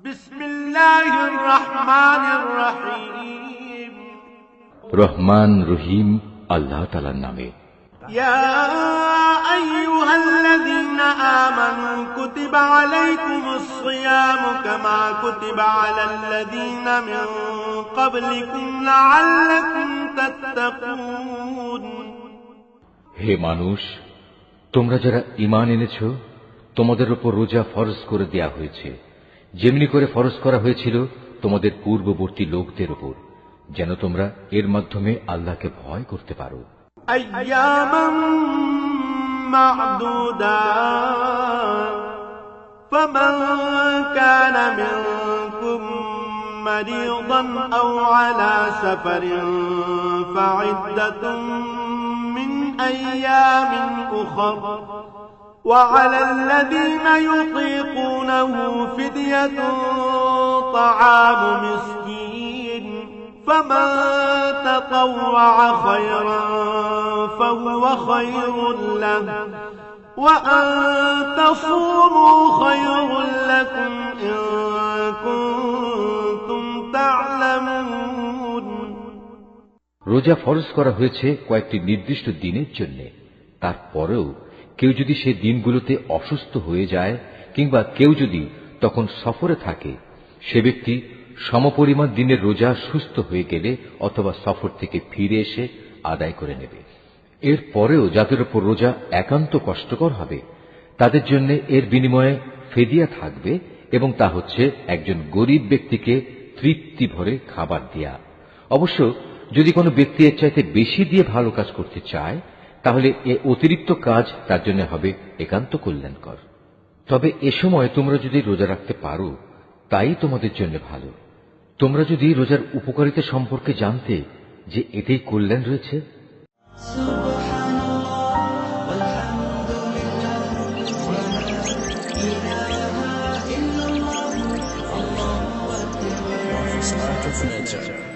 বিসমিল্লাহির রহমানির রহিম। রহমান রহিম আল্লাহ তাআলার নামে। ইয়া আইয়ুহাল্লাযীনা আমানু কুতিবা আলাইকুমুস সিয়ামু কামা কুতিবা আলাল্লাযীনা মিন ক্বাবলিকুম লাআল্লাকুম তাত্তাকুন। হে মানুষ, তোমরা যারা ঈমান এনেছ, তোমাদের উপর রোজা ফরজ করে দেয়া হয়েছে, যেমনি করে ফরজ করা হয়েছিল তোমাদের পূর্ববর্তী লোকদের উপর, যেন তোমরা এর মাধ্যমে আল্লাহকে ভয় করতে পারো। আইয়ামান মা'দুদাত ফামান কানা মিনকুম মারিদান আও আলা সাফারিন ফা'iদ্দাতুম মিন আইয়ামিন উখর وعلى الذين يطيقونه فدية طعام مسكين فمن تطوع خيرا فهو خير له وأن تصوموا خير لكم إن كنتم تعلمون। রোজা ফরজ করা হয়েছে কয়েকটি নির্দিষ্ট দিনের জন্য। তারপরেও কেউ যদি সে দিনগুলোতে অসুস্থ হয়ে যায় কিংবা কেউ যদি তখন সফরে থাকে, সে ব্যক্তি সমপরিমাণ দিনের রোজা সুস্থ হয়ে গেলে অথবা সফর থেকে ফিরে এসে আদায় করে নেবে। এর পরেও যাদের উপর রোজা একান্ত কষ্টকর হবে, তাদের জন্য এর বিনিময়ে ফিদিয়া থাকবে, এবং তা হচ্ছে একজন গরিব ব্যক্তিকে তৃপ্তি ভরে খাবার দেয়া। অবশ্য যদি কোনো ব্যক্তি এর চাইতে বেশি দিয়ে ভালো কাজ করতে চায়, তাহলে এ অতিরিক্ত কাজ তার জন্য হবে একান্ত কল্যাণকর। তবে এ সময় তোমরা যদি রোজা রাখতে পারো, তাই তোমাদের জন্য ভালো। তোমরা যদি রোজার উপকারিতা সম্পর্কে জানতে যে এতেই কল্যাণ রয়েছে। Starter Furniture